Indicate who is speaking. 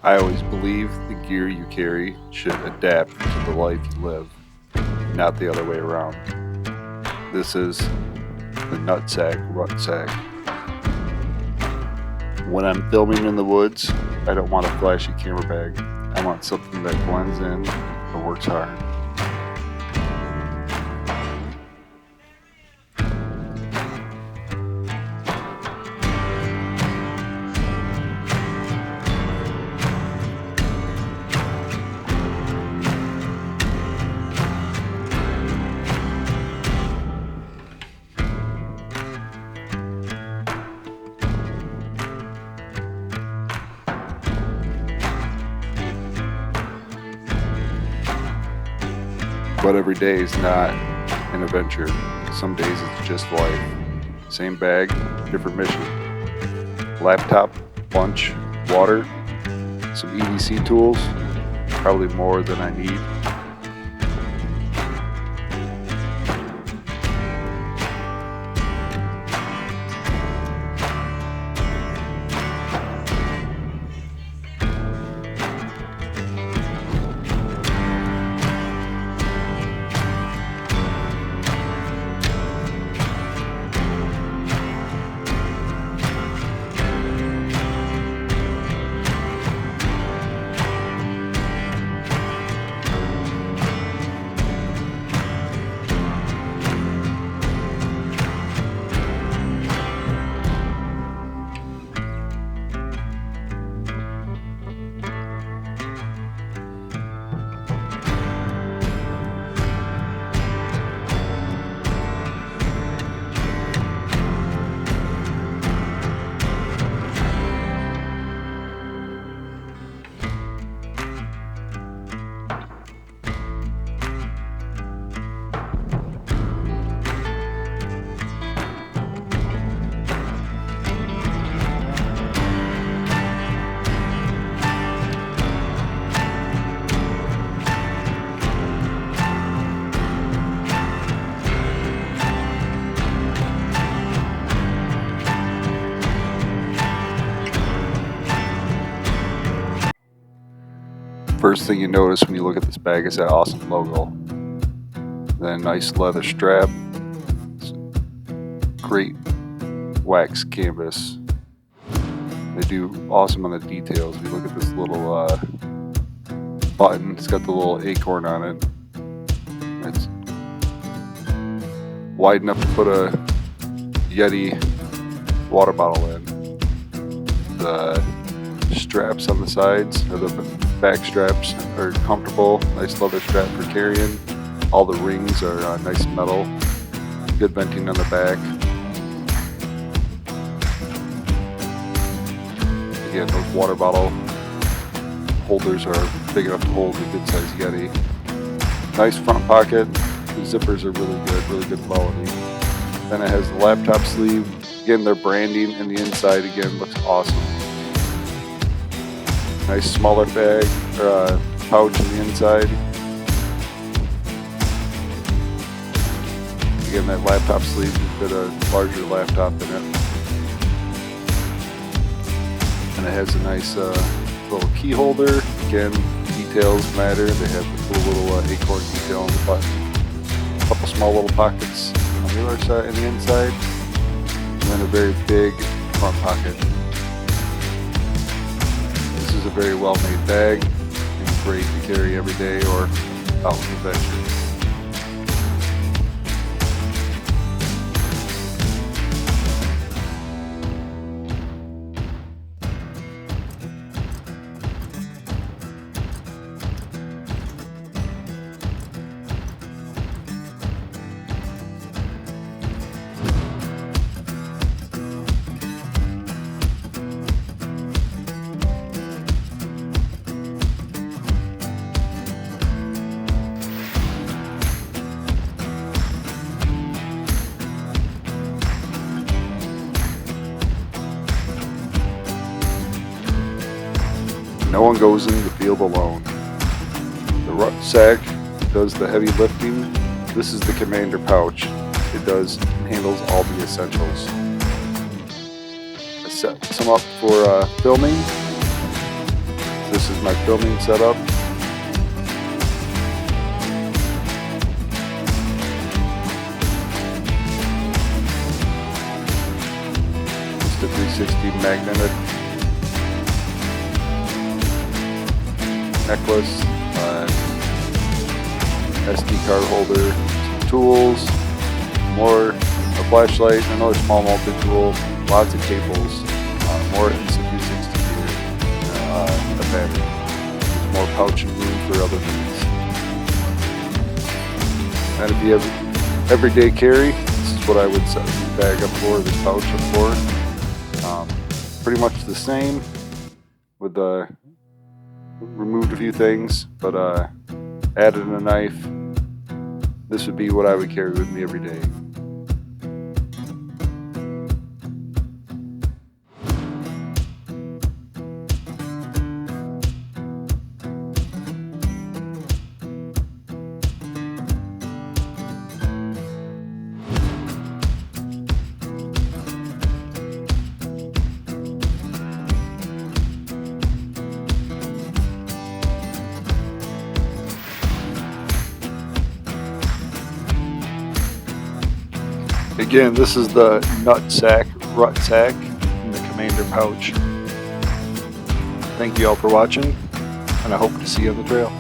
Speaker 1: I always believe the gear you carry should adapt to the life you live, not the other way around. This is the Nutsac RuckSac. When I'm filming in the woods, I don't want a flashy camera bag. I want something that blends in and works hard. But every day is not an adventure. Some days it's just life. Same bag, different mission. Laptop, lunch, water, some EDC tools, probably more than I need. First thing you notice when you look at this bag is that awesome logo. Then nice leather strap, great wax canvas. They do awesome on the details. If you look at this little button, it's got the little acorn on it. It's wide enough to put a Yeti water bottle in. The straps on the sides, or the back straps, are comfortable. Nice leather strap for carrying. All the rings are nice metal. Good venting on the back. Again, those water bottle holders are big enough to hold a good size Yeti. Nice front pocket. The zippers are really good quality. Then it has the laptop sleeve. Again, their branding in the inside again looks awesome. Nice smaller bag, or pouch on the inside. Again, that laptop sleeve, you fit a larger laptop in it. And it has a nice little key holder. Again, details matter. They have the cool little acorn detail on the button. A couple small little pockets on the other side and the inside. And then a very big front pocket. This is a very well-made bag and great to carry every day or out on adventure. No one goes into the field alone. The RuckSac does the heavy lifting. This is the commander pouch. It handles all the essentials. I set some up for filming. This is my filming setup. Just a 360 magnetic necklace, SD card holder, some tools, a flashlight, another small multi-tool, lots of cables, more NC360 gear, a battery. There's more pouch and room for other things. And if you have everyday carry, this is what I would set this bag up for, this pouch up for. Pretty much the same, with removed a few things, but added a knife. This would be what I would carry with me every day. Again, this is the Nutsac, RuckSac in the Commander pouch. Thank you all for watching, and I hope to see you on the trail.